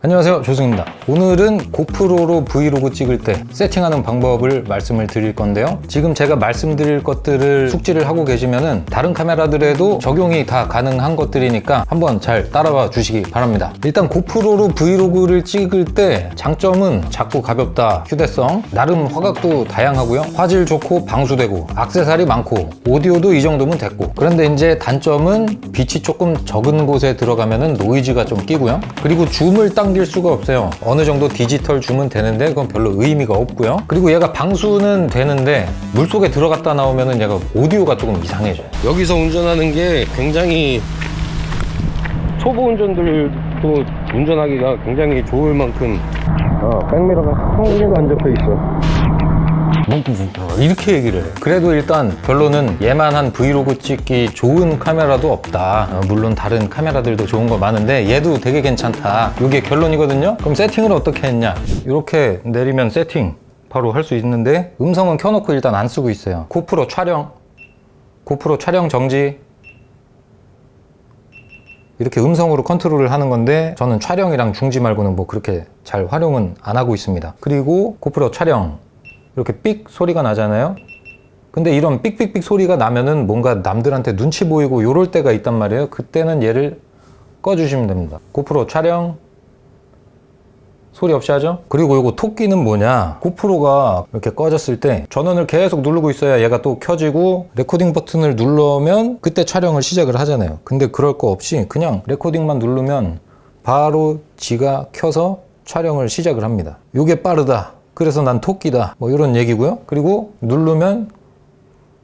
안녕하세요, 조승입니다. 오늘은 고프로로 브이로그 찍을 때 세팅하는 방법을 말씀을 드릴 건데요. 지금 제가 말씀드릴 것들을 숙지를 하고 계시면은 다른 카메라들에도 적용이 다 가능한 것들이니까 한번 잘 따라와 주시기 바랍니다. 일단 고프로로 브이로그를 찍을 때 장점은 작고 가볍다, 휴대성, 나름 화각도 다양하고요. 화질 좋고 방수되고 액세서리 많고 오디오도 이 정도면 됐고, 그런데 이제 단점은 빛이 조금 적은 곳에 들어가면은 노이즈가 좀 끼고요. 그리고 줌을 당길 수가 없어요. 어느 정도 디지털 줌은 되는데 그건 별로 의미가 없고요. 그리고 얘가 방수는 되는데 물속에 들어갔다 나오면은 얘가 오디오가 조금 이상해져요. 여기서 운전하는 게 굉장히 초보 운전들도 운전하기가 굉장히 좋을 만큼 백미러가 텅 안 잡혀 있어. 이렇게 얘기를 해. 그래도 일단 결론은 얘만한 브이로그 찍기 좋은 카메라도 없다. 물론 다른 카메라들도 좋은 거 많은데 얘도 되게 괜찮다. 이게 결론이거든요. 그럼 세팅을 어떻게 했냐? 이렇게 내리면 세팅 바로 할 수 있는데 음성은 켜놓고 일단 안 쓰고 있어요. 고프로 촬영 정지, 이렇게 음성으로 컨트롤을 하는 건데 저는 촬영이랑 중지 말고는 뭐 그렇게 잘 활용은 안 하고 있습니다. 그리고 고프로 촬영 이렇게 삑 소리가 나잖아요. 근데 이런 삑삑삑 소리가 나면은 뭔가 남들한테 눈치 보이고 요럴 때가 있단 말이에요. 그때는 얘를 꺼주시면 됩니다. 고프로 촬영 소리 없이 하죠. 그리고 요거 토끼는 뭐냐, 고프로가 이렇게 꺼졌을 때 전원을 계속 누르고 있어야 얘가 또 켜지고, 레코딩 버튼을 누르면 그때 촬영을 시작을 하잖아요. 근데 그럴 거 없이 그냥 레코딩만 누르면 바로 지가 켜서 촬영을 시작을 합니다. 요게 빠르다, 그래서 난 토끼다, 뭐 이런 얘기고요. 그리고 누르면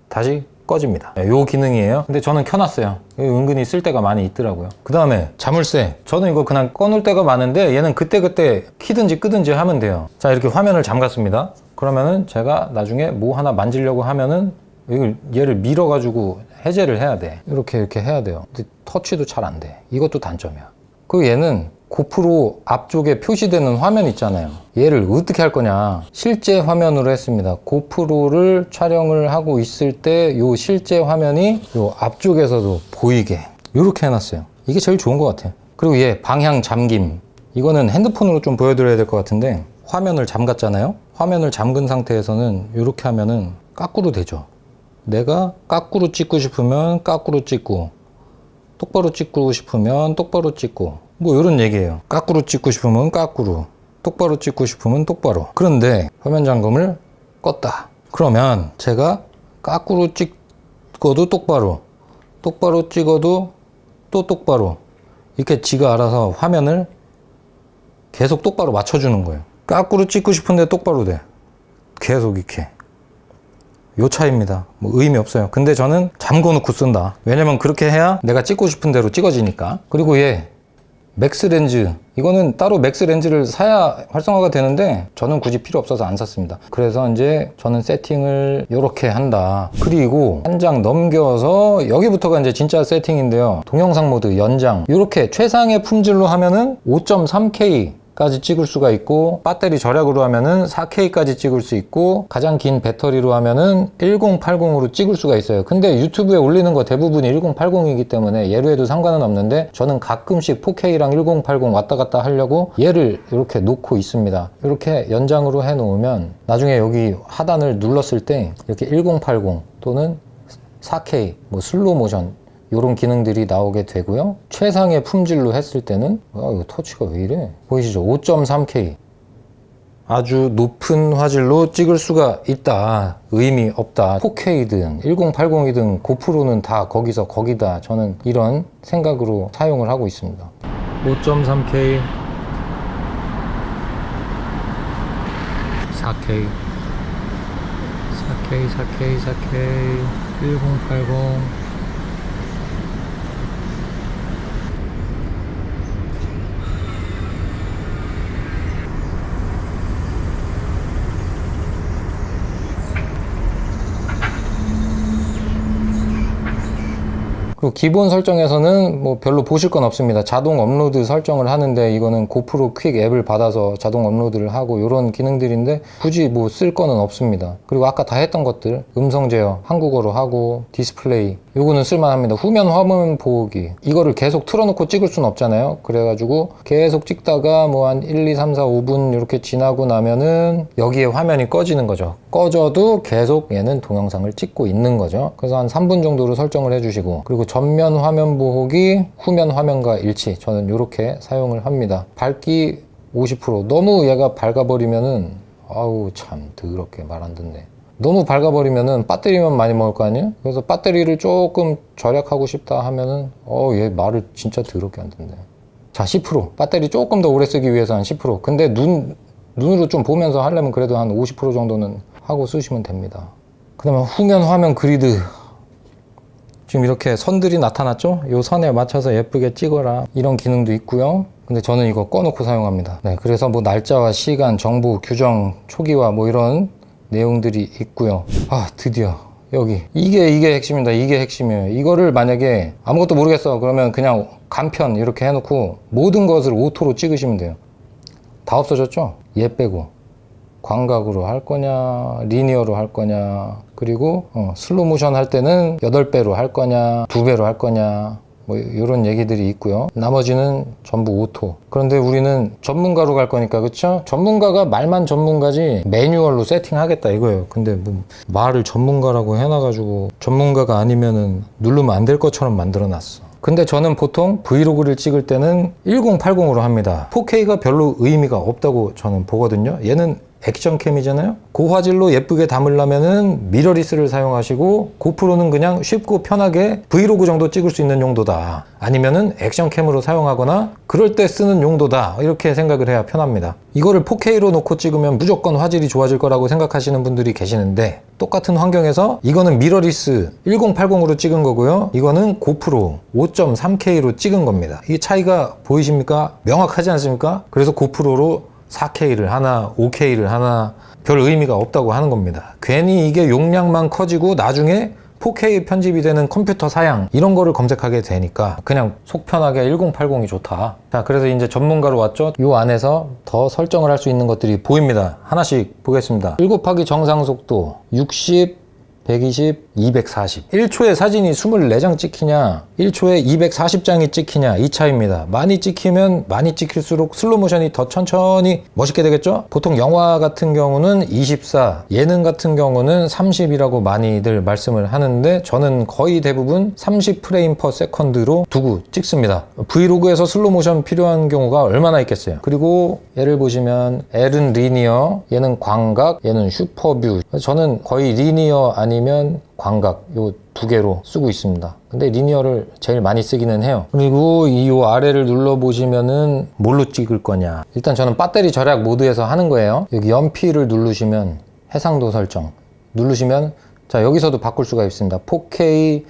다시 꺼집니다. 요 기능이에요. 근데 저는 켜놨어요. 은근히 쓸 때가 많이 있더라고요. 그 다음에 자물쇠, 저는 이거 그냥 꺼놓을 때가 많은데 얘는 그때그때 키든지 끄든지 하면 돼요. 자, 이렇게 화면을 잠갔습니다. 그러면은 제가 나중에 뭐 하나 만지려고 하면은 얘를 밀어가지고 해제를 해야 돼. 이렇게 해야 돼요. 근데 터치도 잘 안 돼. 이것도 단점이야. 그리고 얘는 고프로 앞쪽에 표시되는 화면 있잖아요. 얘를 어떻게 할 거냐, 실제 화면으로 했습니다. 고프로를 촬영을 하고 있을 때 요 실제 화면이 요 앞쪽에서도 보이게 이렇게 해놨어요. 이게 제일 좋은 것 같아요. 그리고 얘 방향 잠김, 이거는 핸드폰으로 좀 보여드려야 될 것 같은데, 화면을 잠갔잖아요. 화면을 잠근 상태에서는 이렇게 하면은 까꾸로 되죠. 내가 까꾸로 찍고 싶으면 까꾸로 찍고, 똑바로 찍고 싶으면 똑바로 찍고, 뭐 이런 얘기예요. 까꾸로 찍고 싶으면 까꾸로, 똑바로 찍고 싶으면 똑바로. 그런데 화면 잠금을 껐다 그러면 제가 까꾸로 찍어도 똑바로, 똑바로 찍어도 또 똑바로, 이렇게 지가 알아서 화면을 계속 똑바로 맞춰주는 거예요. 까꾸로 찍고 싶은데 똑바로 돼. 계속 이렇게. 요 차이입니다. 뭐 의미 없어요. 근데 저는 잠궈 놓고 쓴다. 왜냐면 그렇게 해야 내가 찍고 싶은 대로 찍어지니까. 그리고 얘 맥스 렌즈, 이거는 따로 맥스 렌즈를 사야 활성화가 되는데 저는 굳이 필요 없어서 안 샀습니다. 그래서 이제 저는 세팅을 이렇게 한다. 그리고 한 장 넘겨서 여기부터가 이제 진짜 세팅인데요. 동영상 모드 연장, 이렇게 최상의 품질로 하면은 5.3K 까지 찍을 수가 있고, 배터리 절약으로 하면은 4K까지 찍을 수 있고, 가장 긴 배터리로 하면은 1080으로 찍을 수가 있어요. 근데 유튜브에 올리는 거 대부분이 1080이기 때문에 얘로 해도 상관은 없는데, 저는 가끔씩 4K랑 1080 왔다 갔다 하려고 얘를 이렇게 놓고 있습니다. 이렇게 연장으로 해 놓으면 나중에 여기 하단을 눌렀을 때 이렇게 1080 또는 4K, 뭐 슬로우 모션 이런 기능들이 나오게 되고요. 최상의 품질로 했을 때는 이거 터치가 왜 이래? 보이시죠? 5.3K, 아주 높은 화질로 찍을 수가 있다. 의미 없다. 4K든 1080이든 고프로는 다 거기서 거기다. 저는 이런 생각으로 사용을 하고 있습니다. 5.3K, 4K, 1080, 기본 설정에서는 뭐 별로 보실 건 없습니다. 자동 업로드 설정을 하는데 이거는 고프로 퀵 앱을 받아서 자동 업로드를 하고 이런 기능들인데 굳이 뭐 쓸 거는 없습니다. 그리고 아까 다 했던 것들, 음성 제어 한국어로 하고, 디스플레이 요거는 쓸만합니다. 후면 화면 보호기. 이거를 계속 틀어놓고 찍을 순 없잖아요. 그래가지고 계속 찍다가 뭐 한 1, 2, 3, 4, 5분 이렇게 지나고 나면은 여기에 화면이 꺼지는 거죠. 꺼져도 계속 얘는 동영상을 찍고 있는 거죠. 그래서 한 3분 정도로 설정을 해주시고, 그리고 전면 화면 보호기, 후면 화면과 일치. 저는 이렇게 사용을 합니다. 밝기 50%. 너무 얘가 밝아버리면은 아우 참 더럽게 말 안 듣네. 너무 밝아버리면은 배터리만 많이 먹을 거 아니에요? 그래서 배터리를 조금 절약하고 싶다 하면은 얘 말을 진짜 더럽게 안 듣네. 자, 10%. 배터리 조금 더 오래 쓰기 위해서 한 10%. 근데 눈으로 좀 보면서 하려면 그래도 한 50% 정도는 하고 쓰시면 됩니다. 그 다음에 후면 화면 그리드. 지금 이렇게 선들이 나타났죠? 이 선에 맞춰서 예쁘게 찍어라. 이런 기능도 있고요. 근데 저는 이거 꺼놓고 사용합니다. 네, 그래서 뭐 날짜와 시간, 정보, 규정, 초기화 뭐 이런 내용들이 있고요. 아, 드디어 여기 이게 핵심입니다. 이게 핵심이에요. 이거를 만약에 아무것도 모르겠어 그러면 그냥 간편 이렇게 해놓고 모든 것을 오토로 찍으시면 돼요. 다 없어졌죠? 얘 빼고 광각으로 할 거냐 리니어로 할 거냐, 그리고 슬로우 모션 할 때는 8배로 할 거냐 2배로 할 거냐, 뭐 이런 얘기들이 있고요. 나머지는 전부 오토. 그런데 우리는 전문가로 갈 거니까, 그쵸? 전문가가 말만 전문가지 매뉴얼로 세팅하겠다 이거예요. 근데 뭐 말을 전문가라고 해놔가지고 전문가가 아니면은 누르면 안 될 것처럼 만들어놨어. 근데 저는 보통 브이로그를 찍을 때는 1080으로 합니다. 4K가 별로 의미가 없다고 저는 보거든요. 얘는 액션캠이잖아요. 고화질로 예쁘게 담으려면은 미러리스를 사용하시고, 고프로는 그냥 쉽고 편하게 브이로그 정도 찍을 수 있는 용도다, 아니면은 액션캠으로 사용하거나 그럴 때 쓰는 용도다, 이렇게 생각을 해야 편합니다. 이거를 4K로 놓고 찍으면 무조건 화질이 좋아질 거라고 생각하시는 분들이 계시는데, 똑같은 환경에서 이거는 미러리스 1080으로 찍은 거고요, 이거는 고프로 5.3K로 찍은 겁니다. 이 차이가 보이십니까? 명확하지 않습니까? 그래서 고프로로 4K를 하나 5K를 하나 별 의미가 없다고 하는 겁니다. 괜히 이게 용량만 커지고 나중에 4K 편집이 되는 컴퓨터 사양 이런 거를 검색하게 되니까 그냥 속 편하게 1080이 좋다. 자, 그래서 이제 전문가로 왔죠. 이 안에서 더 설정을 할 수 있는 것들이 보입니다. 하나씩 보겠습니다. 7곱하기 정상 속도 60, 120, 240. 1초에 사진이 24장 찍히냐 1초에 240장이 찍히냐, 이 차이입니다. 많이 찍히면 많이 찍힐수록 슬로우 모션이 더 천천히 멋있게 되겠죠. 보통 영화 같은 경우는 24, 예능 같은 경우는 30이라고 많이들 말씀을 하는데, 저는 거의 대부분 30프레임 퍼 세컨드로 두고 찍습니다. 브이로그에서 슬로우 모션 필요한 경우가 얼마나 있겠어요. 그리고 얘를 보시면 L은 리니어, 얘는 광각, 얘는 슈퍼뷰. 저는 거의 리니어 아니면 광각 요 두 개로 쓰고 있습니다. 근데 리니어를 제일 많이 쓰기는 해요. 그리고 이 아래를 눌러 보시면은 뭘로 찍을 거냐, 일단 저는 배터리 절약 모드에서 하는 거예요. 여기 연필을 누르시면 해상도 설정 누르시면, 자, 여기서도 바꿀 수가 있습니다. 4K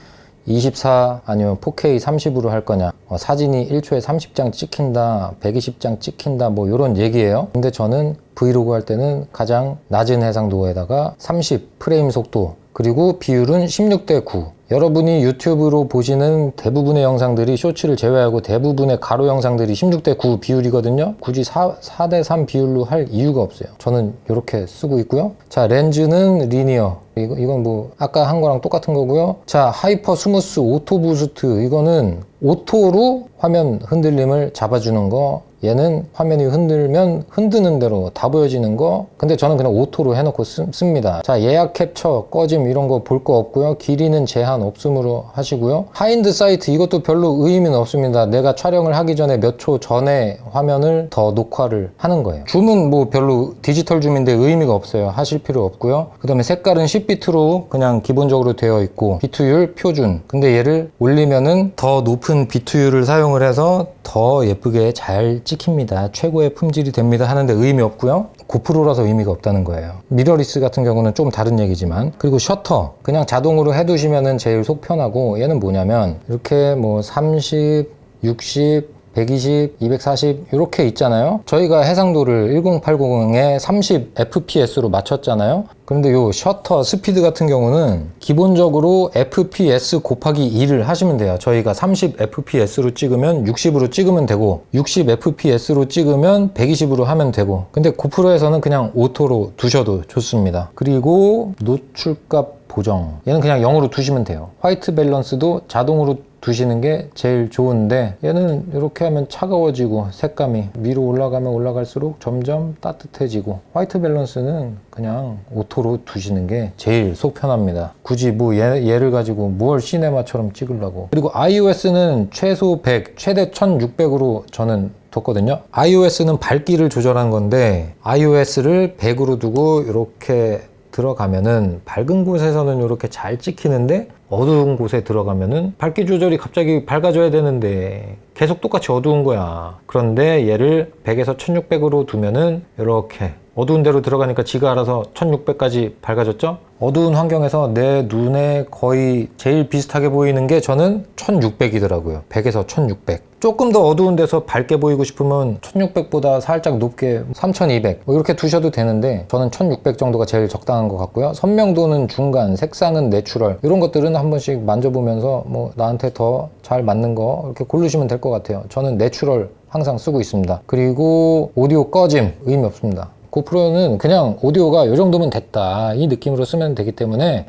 24 아니면 4K 30으로 할 거냐, 사진이 1초에 30장 찍힌다 120장 찍힌다 뭐 이런 얘기예요. 근데 저는 브이로그 할 때는 가장 낮은 해상도에다가 30 프레임 속도, 그리고 비율은 16대 9. 여러분이 유튜브로 보시는 대부분의 영상들이, 쇼츠를 제외하고 대부분의 가로 영상들이 16대 9 비율이거든요. 굳이 4대 3 비율로 할 이유가 없어요. 저는 이렇게 쓰고 있고요. 자, 렌즈는 리니어. 이건 뭐 아까 한 거랑 똑같은 거고요. 자, 하이퍼 스무스 오토 부스트. 이거는 오토로 화면 흔들림을 잡아주는 거. 얘는 화면이 흔들면 흔드는 대로 다 보여지는 거. 근데 저는 그냥 오토로 해놓고 씁니다. 자, 예약 캡처, 꺼짐 이런 거 볼 거 없고요. 길이는 제한 없음으로 하시고요. 하인드 사이트 이것도 별로 의미는 없습니다. 내가 촬영을 하기 전에 몇 초 전에 화면을 더 녹화를 하는 거예요. 줌은 뭐 별로 디지털 줌인데 의미가 없어요. 하실 필요 없고요. 그 다음에 색깔은 10비트로 그냥 기본적으로 되어 있고, 비트율 표준. 근데 얘를 올리면은 더 높은 비트율을 사용을 해서 더 예쁘게 잘 찍힙니다. 최고의 품질이 됩니다 하는데 의미 없고요. 고프로라서 의미가 없다는 거예요. 미러리스 같은 경우는 좀 다른 얘기지만. 그리고 셔터 그냥 자동으로 해두시면은 제일 속 편하고, 얘는 뭐냐면 이렇게 뭐 30, 60, 120, 240 이렇게 있잖아요. 저희가 해상도를 1080에 30 fps로 맞췄잖아요. 그런데 요 셔터 스피드 같은 경우는 기본적으로 fps 곱하기 2를 하시면 돼요. 저희가 30 fps로 찍으면 60으로 찍으면 되고, 60 fps로 찍으면 120으로 하면 되고, 근데 고프로에서는 그냥 오토로 두셔도 좋습니다. 그리고 노출값 고정, 얘는 그냥 0으로 두시면 돼요. 화이트 밸런스도 자동으로 두시는 게 제일 좋은데 얘는 이렇게 하면 차가워지고 색감이 위로 올라가면 올라갈수록 점점 따뜻해지고, 화이트 밸런스는 그냥 오토로 두시는 게 제일 속 편합니다. 굳이 뭐 얘를 가지고 뭘 시네마처럼 찍으려고. 그리고 iOS는 최소 100, 최대 1600으로 저는 뒀거든요. iOS는 밝기를 조절한 건데 iOS를 100으로 두고 이렇게 들어가면은 밝은 곳에서는 이렇게 잘 찍히는데 어두운 곳에 들어가면은 밝기 조절이 갑자기 밝아져야 되는데 계속 똑같이 어두운 거야. 그런데 얘를 100에서 1600으로 두면은 이렇게 어두운 데로 들어가니까 지가 알아서 1600까지 밝아졌죠? 어두운 환경에서 내 눈에 거의 제일 비슷하게 보이는 게 저는 1600이더라고요. 100에서 1600. 조금 더 어두운 데서 밝게 보이고 싶으면 1600보다 살짝 높게 3200 뭐 이렇게 두셔도 되는데 저는 1600 정도가 제일 적당한 것 같고요. 선명도는 중간, 색상은 내추럴, 이런 것들은 한 번씩 만져보면서 뭐 나한테 더 잘 맞는 거 이렇게 고르시면 될 것 같아요. 저는 내추럴 항상 쓰고 있습니다. 그리고 오디오 꺼짐 의미 없습니다. 고프로는 그냥 오디오가 이 정도면 됐다, 이 느낌으로 쓰면 되기 때문에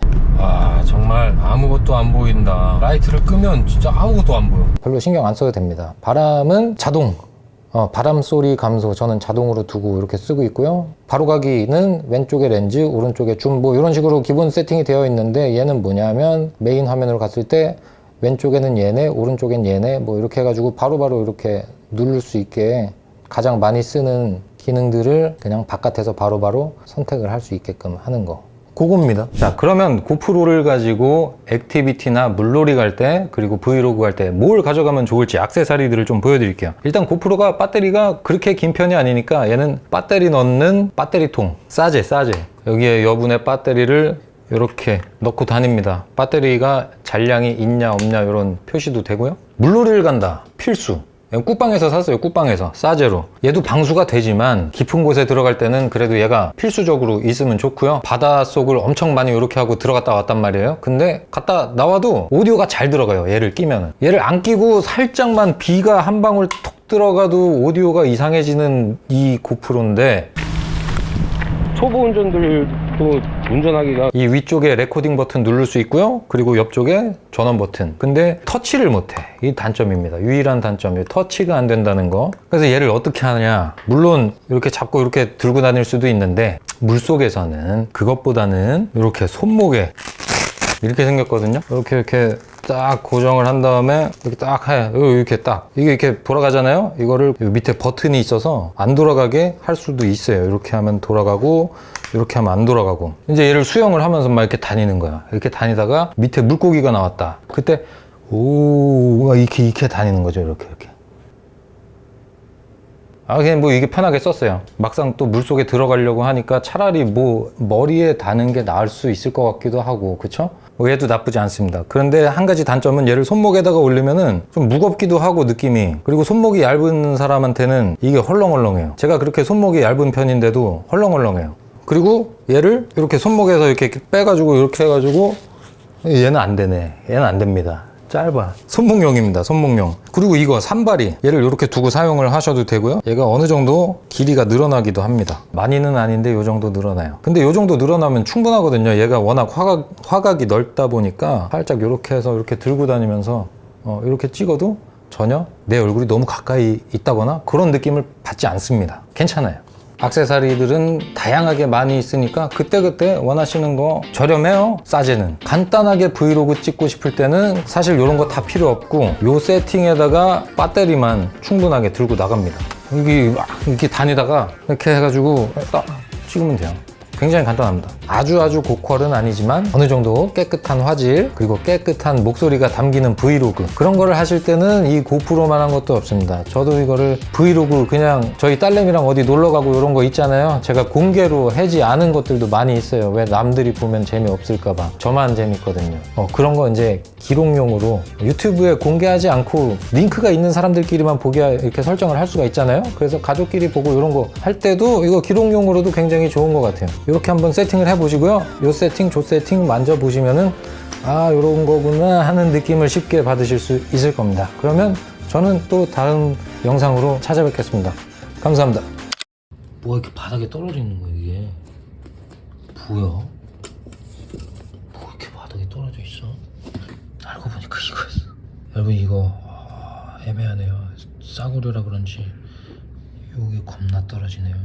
정말 아무것도 안 보인다. 라이트를 끄면 진짜 아무것도 안 보여. 별로 신경 안 써도 됩니다. 바람은 자동, 바람 소리 감소 저는 자동으로 두고 이렇게 쓰고 있고요. 바로가기는 왼쪽에 렌즈, 오른쪽에 줌, 뭐 이런 식으로 기본 세팅이 되어 있는데, 얘는 뭐냐면 메인 화면으로 갔을 때 왼쪽에는 얘네, 오른쪽엔 얘네, 뭐 이렇게 해가지고 바로바로 이렇게 누를 수 있게 가장 많이 쓰는 기능들을 그냥 바깥에서 바로바로 선택을 할 수 있게끔 하는 거, 그겁니다. 자, 그러면 고프로를 가지고 액티비티나 물놀이 갈 때, 그리고 브이로그 할 때 뭘 가져가면 좋을지 액세서리들을 좀 보여드릴게요. 일단 고프로가 배터리가 그렇게 긴 편이 아니니까 얘는 배터리 넣는 배터리통, 싸제 여기에 여분의 배터리를 이렇게 넣고 다닙니다. 배터리가 잔량이 있냐 없냐 이런 표시도 되고요. 물놀이를 간다, 필수. 꾹방에서 샀어요. 꾹방에서 싸제로. 얘도 방수가 되지만 깊은 곳에 들어갈 때는 그래도 얘가 필수적으로 있으면 좋고요. 바닷속을 엄청 많이 이렇게 하고 들어갔다 왔단 말이에요. 근데 갔다 나와도 오디오가 잘 들어가요. 얘를 끼면. 얘를 안 끼고 살짝만 비가 한 방울 톡 들어가도 오디오가 이상해지는 이 고프로인데, 초보 운전들도 운전하기가 이 위쪽에 레코딩 버튼 누를 수 있고요. 그리고 옆쪽에 전원 버튼. 근데 터치를 못해. 이 단점입니다. 유일한 단점이 터치가 안 된다는 거. 그래서 얘를 어떻게 하냐. 물론 이렇게 잡고 이렇게 들고 다닐 수도 있는데, 물속에서는 그것보다는 이렇게 손목에 이렇게 생겼거든요. 이렇게 딱 고정을 한 다음에 이렇게 딱 해. 이렇게 딱. 이게 이렇게 돌아가잖아요. 이거를 밑에 버튼이 있어서 안 돌아가게 할 수도 있어요. 이렇게 하면 돌아가고, 이렇게 하면 안 돌아가고. 이제 얘를 수영을 하면서 막 이렇게 다니는 거야. 이렇게 다니다가 밑에 물고기가 나왔다. 그때 이렇게 다니는 거죠. 이렇게. 그냥 뭐 이게 편하게 썼어요. 막상 또 물속에 들어가려고 하니까 차라리 뭐 머리에 다는 게 나을 수 있을 것 같기도 하고, 그쵸? 뭐 얘도 나쁘지 않습니다. 그런데 한 가지 단점은 얘를 손목에다가 올리면은 좀 무겁기도 하고 느낌이, 그리고 손목이 얇은 사람한테는 이게 헐렁헐렁해요. 제가 그렇게 손목이 얇은 편인데도 헐렁헐렁해요. 그리고 얘를 이렇게 손목에서 이렇게 빼가지고 이렇게 해가지고, 얘는 안 되네. 얘는 안 됩니다. 짧아. 손목용입니다. 손목용. 그리고 이거 산발이, 얘를 이렇게 두고 사용을 하셔도 되고요. 얘가 어느 정도 길이가 늘어나기도 합니다. 많이는 아닌데 요 정도 늘어나요. 근데 요 정도 늘어나면 충분하거든요. 얘가 워낙 화각이 넓다 보니까 살짝 이렇게 해서 이렇게 들고 다니면서 이렇게 찍어도 전혀 내 얼굴이 너무 가까이 있다거나 그런 느낌을 받지 않습니다. 괜찮아요. 액세서리들은 다양하게 많이 있으니까 그때그때 원하시는 거 저렴해요. 싸제는 간단하게 브이로그 찍고 싶을 때는 사실 이런 거 다 필요 없고, 요 세팅에다가 배터리만 충분하게 들고 나갑니다. 이렇게 다니다가 이렇게 해가지고 딱 찍으면 돼요. 굉장히 간단합니다. 아주 고퀄은 아니지만 어느 정도 깨끗한 화질, 그리고 깨끗한 목소리가 담기는 브이로그, 그런 거를 하실 때는 이 고프로만한 것도 없습니다. 저도 이거를 브이로그, 그냥 저희 딸내미랑 어디 놀러 가고 이런 거 있잖아요. 제가 공개로 하지 않은 것들도 많이 있어요. 왜 남들이 보면 재미없을까 봐. 저만 재밌거든요. 그런 거 이제 기록용으로 유튜브에 공개하지 않고 링크가 있는 사람들끼리만 보게 이렇게 설정을 할 수가 있잖아요. 그래서 가족끼리 보고 이런 거 할 때도 이거 기록용으로도 굉장히 좋은 것 같아요. 이렇게 한번 세팅을 해보시고요. 요 세팅, 저 세팅 만져보시면은 요런 거구나 하는 느낌을 쉽게 받으실 수 있을 겁니다. 그러면 저는 또 다음 영상으로 찾아뵙겠습니다. 감사합니다. 뭐가 이렇게 바닥에 떨어져 있는 거야, 이게? 뭐야? 뭐 이렇게 떨어져 있어. 알고 보니까 이거였어. 여러분 이거 애매하네요. 싸구려라 그런지 요게 겁나 떨어지네요.